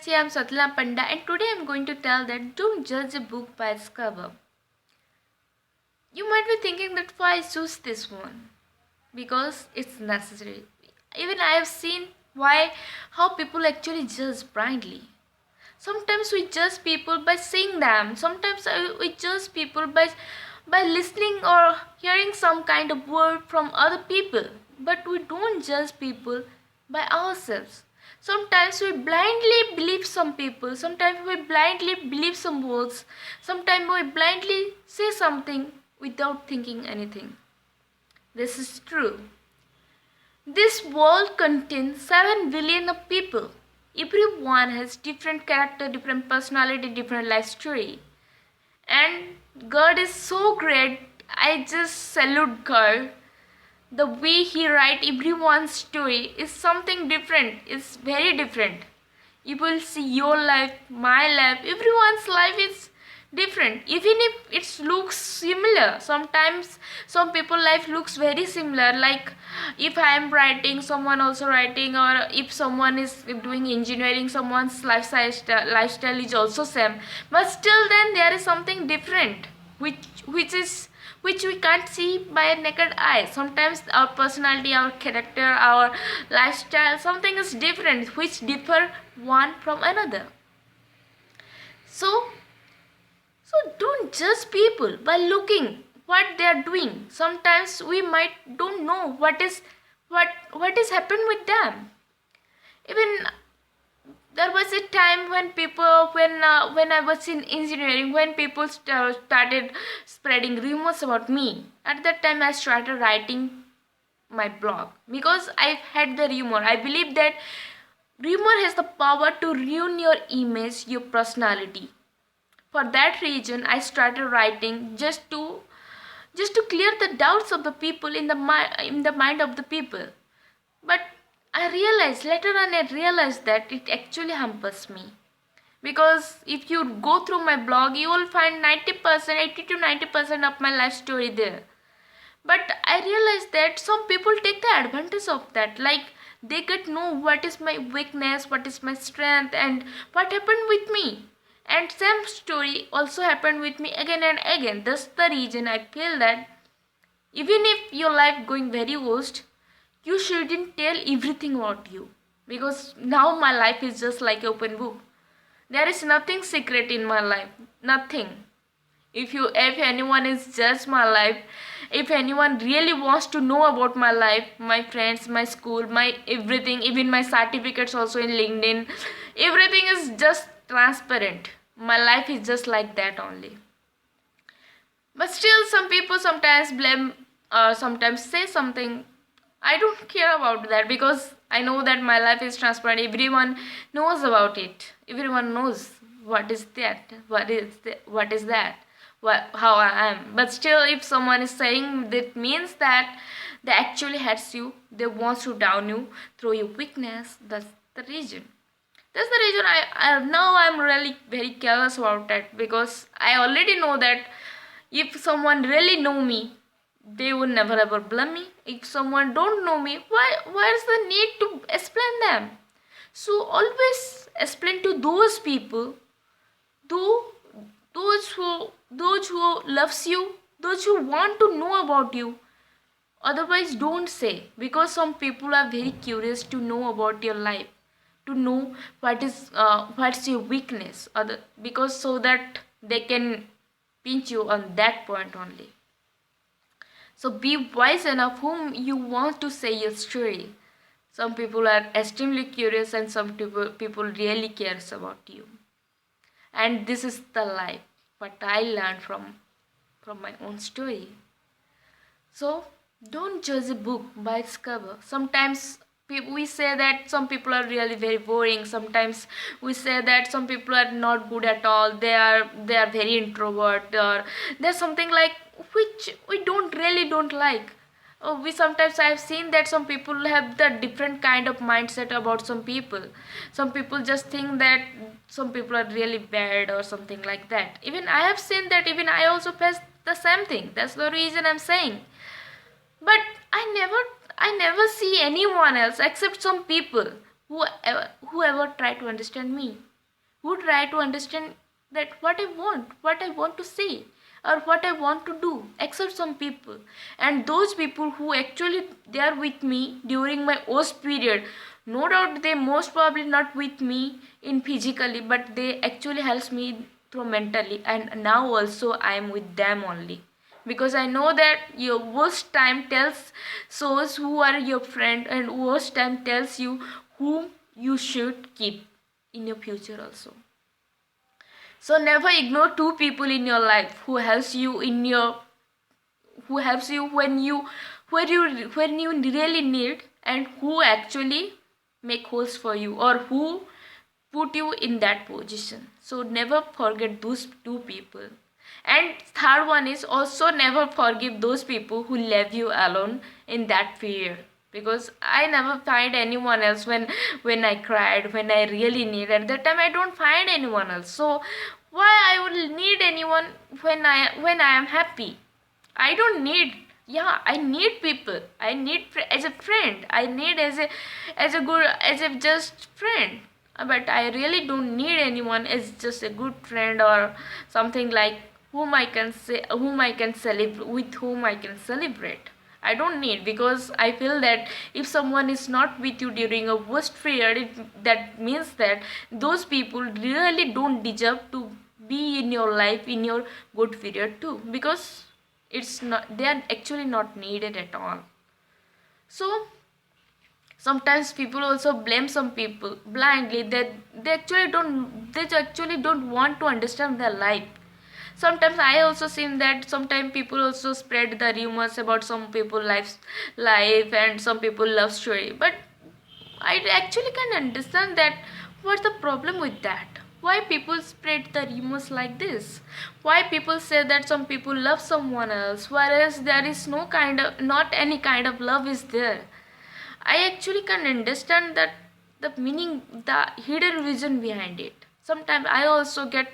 Namaste, I'm Satla Panda and today I'm going to tell that don't judge a book by its cover. You might be thinking that why I choose this one? Because it's necessary. Even I have seen how people actually judge blindly. Sometimes we judge people by seeing them. Sometimes we judge people by listening or hearing some kind of word from other people. But we don't judge people by ourselves. Sometimes we blindly believe some people. Sometimes we blindly believe some words. Sometimes we blindly say something without thinking anything. This is true. This world contains 7 billion of people. Everyone has different character, different personality, different life story. And God is so great. I just salute God. The way He writes everyone's story is something different. It's very different. You will see your life, my life, everyone's life is different. Even if it looks similar, sometimes some people life looks very similar. Like if I am writing, someone also writing, or if someone is doing engineering, someone's lifestyle is also same. But still, then there is something different, which we can't see by a naked eye. Sometimes our personality, our character, our lifestyle, something is different, which differ one from another. So don't judge people by looking what they are doing. Sometimes we might don't know what is happened with them. Even there was a time when when I was in engineering, when people started spreading rumors about me. At that time I started writing my blog because I had the rumor. I believe that rumor has the power to ruin your image, your personality. For that reason I started writing just to clear the doubts of the people in the mind of the people. But I realized later on, I realized that it actually hampers me. Because if you go through my blog, you will find 90%, 80 to 90% of my life story there. But I realized that some people take the advantage of that. Like they get know what is my weakness, what is my strength, and what happened with me. And same story also happened with me again and again. That's the reason I feel that even if your life going very worst, you shouldn't tell everything about you, because now my life is just like open book. There is nothing secret in my life, nothing. If anyone is judge my life, if anyone really wants to know about my life, my friends, my school, my everything, even my certificates also in LinkedIn, everything is just transparent. My life is just like that only. But still some people sometimes blame or sometimes say something. I don't care about that because I know that my life is transparent. Everyone knows about it. Everyone knows what is that, what is that, how I am. But still, if someone is saying that, means that they actually hates you. They want to down you through your weakness. That's the reason. That's the reason I now I'm really very careless about that, because I already know that if someone really know me, they will never ever blame me. If someone don't know me, where's the need to explain them? So always explain to those people, though those who loves you, those who want to know about you. Otherwise don't say, because some people are very curious to know about your life, to know what's your weakness, other because so that they can pinch you on that point only. So be wise enough whom you want to say your story. Some people are extremely curious and some people really cares about you. And this is the life what I learned from my own story. So don't judge a book by its cover. Sometimes we say that some people are really very boring. Sometimes we say that some people are not good at all. They are very introvert, or there's something like which we don't like. We sometimes I've seen that some people have the different kind of mindset about some people. Some people just think that some people are really bad or something like that. Even I have seen that. Even I also face the same thing. That's the reason I'm saying. But I never see anyone else except some people who ever try to understand me. who try to understand that what I want to say, or what I want to do, except some people. And those people who actually they are with me during my worst period, no doubt they most probably not with me in physically, but they actually helps me through mentally. And now also I am with them only, because I know that your worst time tells shows who are your friend, and worst time tells you whom you should keep in your future also. So never ignore two people in your life who helps you in your who helps you when you really need, and who actually make holes for you, or who put you in that position. So never forget those two people. And third one is also never forgive those people who left you alone in that period, because I never find anyone else when I cried, when I really need. At that time I don't find anyone else, so why I will need anyone when I am happy? I don't need. Yeah, I need people. I need as a friend. I need as a good as a just friend. But I really don't need anyone as just a good friend, or something like whom I can celebrate, with whom I can celebrate. I don't need, because I feel that if someone is not with you during a worst period, that means that those people really don't deserve to be in your life in your good period too, because it's not, they are actually not needed at all. So sometimes people also blame some people blindly, that they actually don't want to understand their life. Sometimes I also seen that sometimes people also spread the rumors about some people life and some people love story, but I actually can understand that what's the problem with that. Why people spread the rumors like this? Why people say that some people love someone else, whereas there is not any kind of love is there? I actually can understand that the meaning, the hidden reason behind it. Sometimes I also get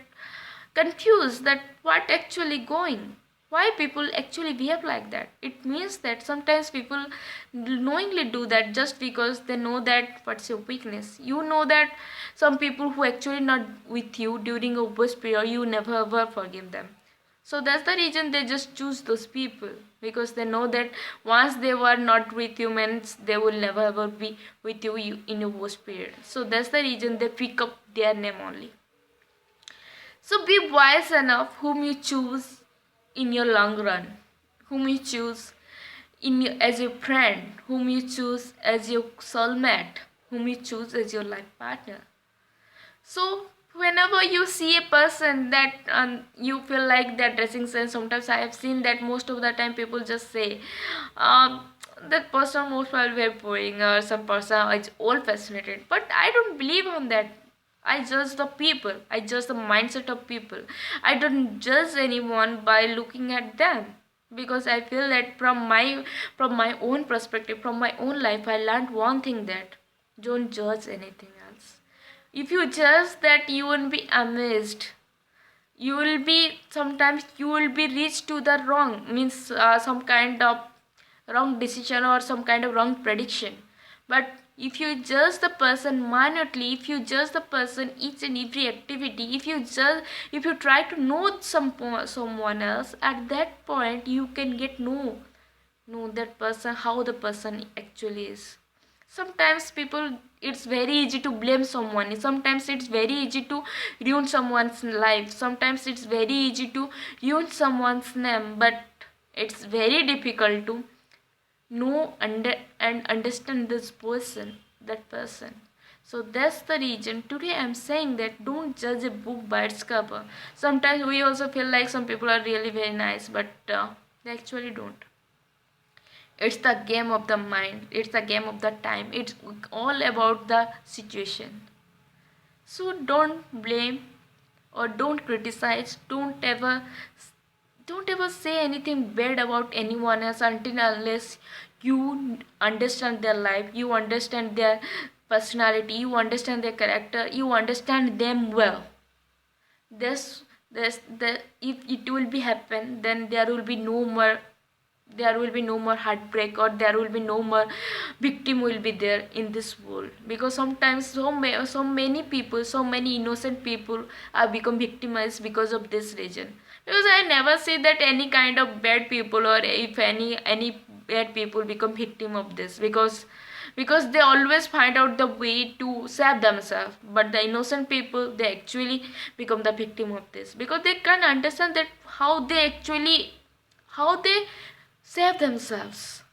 confused that what actually going, why people actually behave like that. It means that sometimes people knowingly do that just because they know that what's your weakness. You know that some people who actually not with you during a worst period, you never ever forgive them. So that's the reason they just choose those people, because they know that once they were not with you means they will never ever be with you in your worst period. So that's the reason they pick up their name only. So be wise enough whom you choose in your long run, whom you choose as your friend, whom you choose as your soulmate, whom you choose as your life partner. So whenever you see a person that you feel like their dressing sense, sometimes I have seen that most of the time people just say, that person most probably very boring, or some person is old fascinated. But I don't believe on that. I judge the people. I judge the mindset of people. I don't judge anyone by looking at them, because I feel that from my own perspective, from my own life, I learned one thing, that don't judge anything else. If you judge that, you will be amazed. You will be sometimes you will be reached to the wrong, means some kind of wrong decision or some kind of wrong prediction. But if you judge the person minutely, if you judge the person each and every activity, if you try to know someone else, at that point you can get know that person, how the person actually is. Sometimes people, it's very easy to blame someone, sometimes it's very easy to ruin someone's life, sometimes it's very easy to ruin someone's name, but it's very difficult to know and understand this person, that person. So that's the reason today I'm saying that don't judge a book by its cover. Sometimes we also feel like some people are really very nice, but they actually don't. It's the game of the mind, it's the game of the time, it's all about the situation. So don't blame or don't criticize, don't ever say anything bad about anyone else until unless you understand their life, you understand their personality, you understand their character, you understand them well. This this the if it will be happen, then there will be no more there will be no more heartbreak, or there will be no more victim will be there in this world. Because sometimes so many people, so many innocent people are become victimized because of this reason. Because I never see that any kind of bad people, or if any bad people become victim of this, because they always find out the way to save themselves. But the innocent people, they actually become the victim of this, because they can't understand that how they save themselves.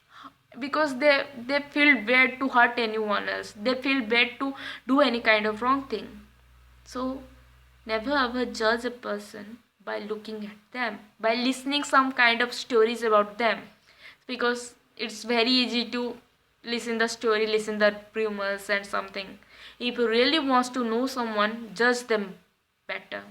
Because they feel bad to hurt anyone else, they feel bad to do any kind of wrong thing. So never ever judge a person by looking at them, by listening some kind of stories about them. Because it's very easy to listen the story, listen the rumors and something. If you really wants to know someone, judge them better.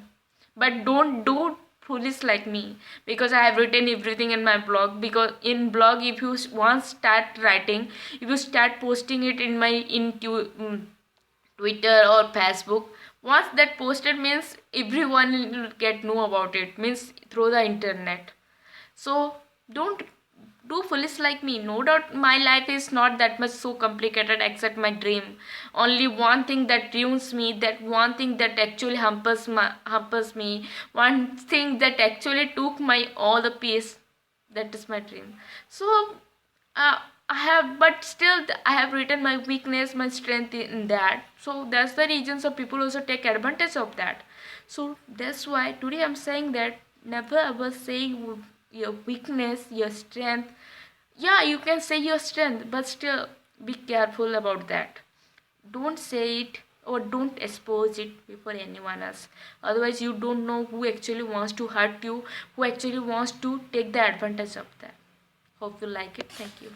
But don't do foolish like me, because I have written everything in my blog. Because in blog, if you once start writing, if you start posting it in my Twitter or Facebook, once that posted means everyone will get know about it, means through the internet. So don't do foolish like me. No doubt my life is not that much so complicated, except my dream. Only one thing that ruins me, that one thing that actually hampers me, one thing that actually took my all the peace, that is my dream. So uh, I have, but still I have written my weakness, my strength in that. So that's the reason so people also take advantage of that. So that's why today I'm saying that never ever say your weakness, your strength. Yeah, you can say your strength, but still be careful about that. Don't say it or don't expose it before anyone else. Otherwise, you don't know who actually wants to hurt you, who actually wants to take the advantage of that. Hope you like it. Thank you.